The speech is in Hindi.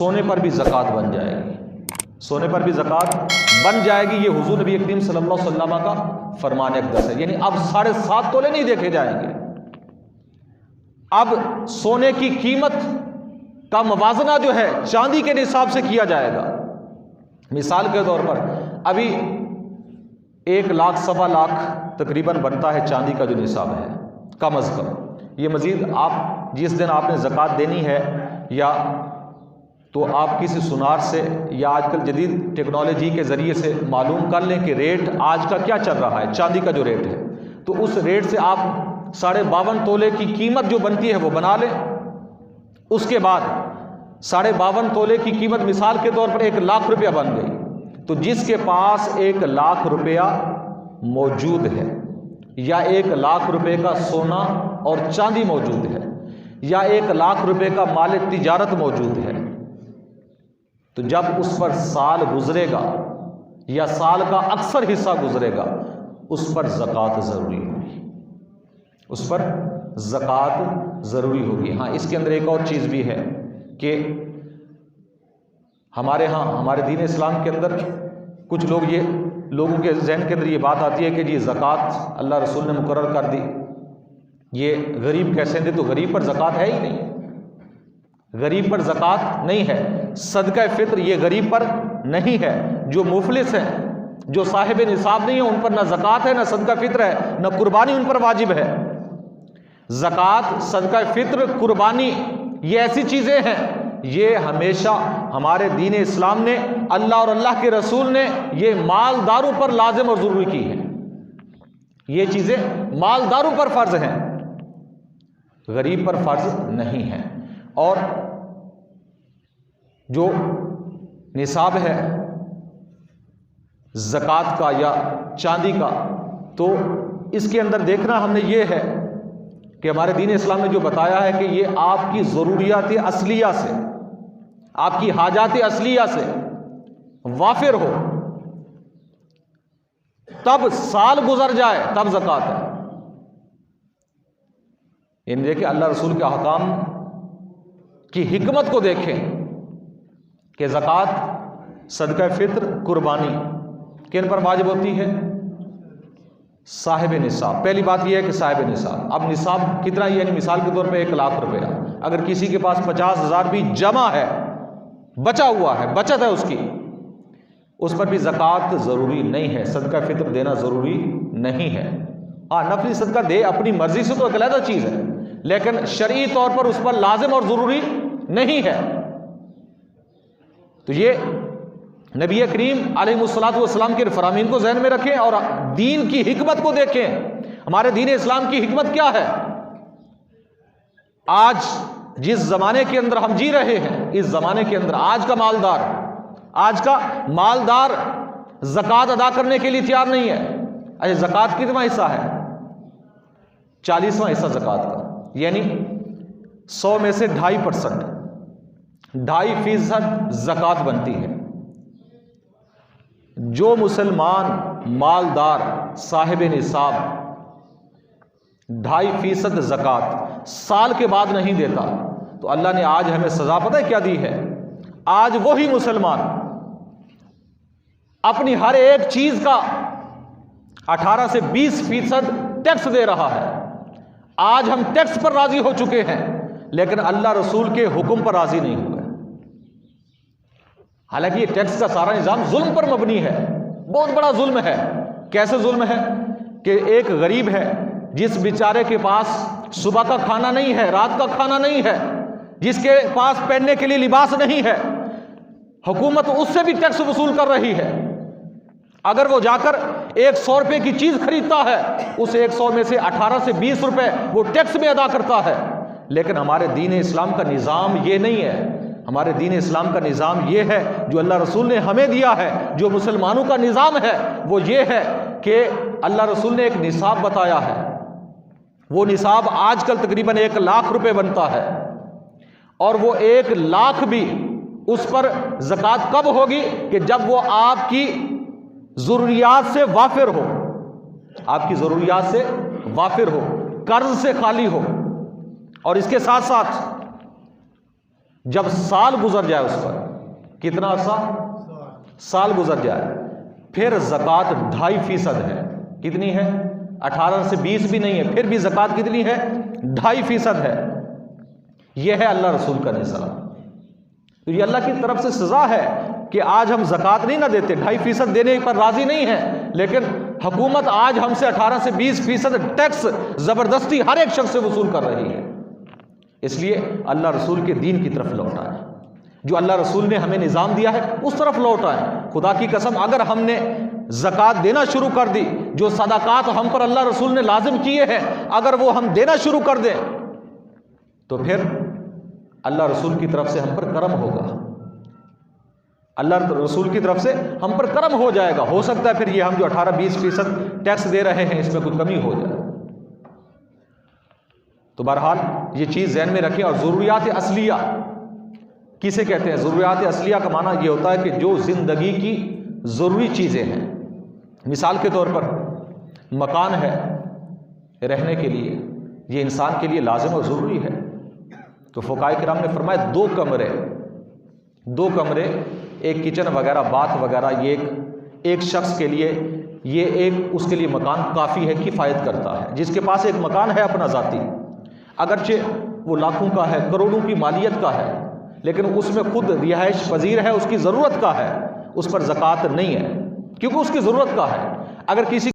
सोने पर भी ज़कात बन जाएगी, सोने पर भी ज़कात बन जाएगी। ये हुजूर नबी करीम सल्लल्लाहु अलैहि वसल्लम का फरमान अक़दस है। यानी अब 7.5 तोले नहीं देखे जाएंगे, अब सोने की कीमत का मवाजना जो है चांदी के निसाब से किया जाएगा। मिसाल के तौर पर अभी 1 लाख सवा लाख तकरीबन बनता है चांदी का जो निसाब है कम अज़ कम। ये मज़ीद आप जिस दिन आपने ज़कात देनी है या तो आप किसी सुनार से या आजकल जदीद टेक्नोलॉजी के ज़रिए से मालूम कर लें कि रेट आज का क्या चल रहा है, चांदी का जो रेट है, तो उस रेट से आप 52.5 तोले की कीमत जो बनती है वो बना लें। उसके बाद 52.5 तोले की कीमत मिसाल के तौर पर 1 लाख रुपया बन गई, तो जिसके पास 1 लाख रुपया मौजूद है या 1 लाख रुपए का सोना और चांदी मौजूद है या 1 लाख रुपए का माल तिजारत मौजूद है, तो जब उस पर साल गुजरेगा या साल का अक्सर हिस्सा गुजरेगा उस पर ज़कात ज़रूरी होगी, उस पर ज़कात ज़रूरी होगी। हाँ, इसके अंदर एक और चीज़ भी है कि हमारे यहाँ हमारे दीन इस्लाम के अंदर कुछ लोगों के जहन के अंदर ये बात आती है कि जी ज़कात अल्लाह रसूल ने मुकर्रर कर दी, ये गरीब कैसे दे, तो गरीब पर ज़कात है ही नहीं, गरीब पर ज़कात नहीं है। सदका फ़ित्र ये गरीब पर नहीं है। जो मुफलिस हैं, जो साहिब निसाब नहीं है, उन पर ना ज़कात है, ना सदका फ़ित्र है, ना कुर्बानी उन पर वाजिब है। ज़कात, सदका फ़ित्र, कुर्बानी ये ऐसी चीज़ें हैं, ये हमेशा हमारे दीन इस्लाम ने, अल्लाह और अल्लाह के रसूल ने ये मालदारों पर लाजिम और ज़रूरी की है। ये चीज़ें मालदारों पर फ़र्ज़ हैं, गरीब पर फ़र्ज़ नहीं है। और जो निसाब है ज़कात का या चांदी का, तो इसके अंदर देखना हमने ये है कि हमारे दीन इस्लाम ने जो बताया है कि ये आपकी ज़रूरियात असलिया से, आपकी हाजात असलिया से वाफिर हो, तब साल गुजर जाए तब ज़कात है। इन देखिए अल्लाह रसूल के अहकाम की हिकमत को देखें कि ज़कात, सदका फ़ित्र, कुर्बानी किन पर वाजिब होती है? साहिब निसाब। पहली बात यह है कि साहिब निसाब। अब निसाब कितना, यानी मिसाल के तौर पे 1 लाख रुपया, अगर किसी के पास 50,000 भी जमा है, बचा हुआ है, बचत है उसकी, उस पर भी ज़कात ज़रूरी नहीं है, सदका फ़ित्र देना ज़रूरी नहीं है। हाँ, नफली सदका दे अपनी मर्जी से तो एक अलग चीज़ है, लेकिन शरई तौर पर उस पर लाजिम और ज़रूरी नहीं है। तो ये नबी करीम अलैहिस्सलातु वस्सलाम के फरामीन को जहन में रखें और दीन की हिकमत को देखें। हमारे दीन इस्लाम की हिकमत क्या है? आज जिस ज़माने के अंदर हम जी रहे हैं, इस ज़माने के अंदर आज का मालदार ज़कात अदा करने के लिए तैयार नहीं है। अच्छा, ज़कात कितना हिस्सा है? 40वां हिस्सा ज़कात का, यानी 100 में से 2.5%, 2.5% ज़कात बनती है। जो मुसलमान मालदार साहिब निसाब 2.5% ज़कात साल के बाद नहीं देता, तो अल्लाह ने आज हमें सज़ा पता है क्या दी है? आज वही मुसलमान अपनी हर एक चीज़ का 18 से 20% टैक्स दे रहा है। आज हम टैक्स पर राज़ी हो चुके हैं, लेकिन अल्लाह रसूल के हुक्म पर राज़ी नहीं हुए। हालांकि ये टैक्स का सारा निज़ाम जुल्म पर मबनी है, बहुत बड़ा जुल्म है। कैसे जुल्म है कि एक गरीब है जिस बेचारे के पास सुबह का खाना नहीं है, रात का खाना नहीं है, जिसके पास पहनने के लिए लिबास नहीं है, हुकूमत उससे भी टैक्स वसूल कर रही है। अगर वो जाकर 100 रुपए की चीज़ खरीदता है, उस 100 में से 18 से 20 रुपए वो टैक्स में अदा करता है। लेकिन हमारे दीन इस्लाम का निज़ाम ये नहीं है। हमारे दीन इस्लाम का निज़ाम ये है जो अल्लाह रसूल ने हमें दिया है, जो मुसलमानों का निज़ाम है वो ये है कि अल्लाह रसूल ने एक निसाब बताया है। वो निसाब आजकल तकरीबन 1 लाख रुपए बनता है, और वो 1 लाख भी उस पर ज़कात कब होगी कि जब वो आपकी ज़रूरियात से वाफिर हो, आपकी ज़रूरियात से वाफिर हो, कर्ज से खाली हो। और इसके साथ साथ जब साल गुजर जाए उस पर, कितना अर्सा? साल गुजर जाए, फिर ज़कात 2.5% है। कितनी है? 18 से 20 भी नहीं है, फिर भी ज़कात कितनी है? 2.5% है। यह है अल्लाह रसूल का निज़ाम। तो ये अल्लाह की तरफ से सज़ा है कि आज हम ज़कात नहीं ना देते, 2.5% देने पर राज़ी नहीं है, लेकिन हुकूमत आज हमसे 18 से 20% टैक्स ज़बरदस्ती हर एक शख्स से वसूल कर रही है। इसलिए अल्लाह रसूल के दीन की तरफ लौटा है, जो अल्लाह रसूल ने हमें निज़ाम दिया है उस तरफ लौटा है। खुदा की कसम, अगर हमने ज़कात देना शुरू कर दी, जो सदाकात हम पर अल्लाह रसूल ने लाजिम किए हैं, अगर वो हम देना शुरू कर दें तो फिर अल्लाह रसूल की तरफ से हम पर करम होगा, अल्लाह रसूल की तरफ से हम पर करम हो जाएगा। हो सकता है फिर ये हम जो 18-20% टैक्स दे रहे हैं इसमें कोई कमी हो जाए। तो बहरहाल ये चीज़ ज़हन में रखें। और ज़रूरियात असलिया किसे कहते हैं? ज़रूरियात असलिया का माना ये होता है कि जो ज़िंदगी की ज़रूरी चीज़ें हैं। मिसाल के तौर पर मकान है रहने के लिए, ये इंसान के लिए लाजिम और ज़रूरी है। तो फ़ुक़हा किराम ने फरमाया 2 कमरे, एक किचन वगैरह, बाथ वगैरह, ये एक शख्स के लिए, ये एक उसके लिए मकान काफ़ी है, किफ़ायत करता है। जिसके पास एक मकान है अपना ज़ाती, अगरचे वो लाखों का है, करोड़ों की मालियत का है, लेकिन उसमें खुद रिहाइश पजीर है, उसकी ज़रूरत का है, उस पर ज़कात नहीं है क्योंकि उसकी ज़रूरत का है। अगर किसी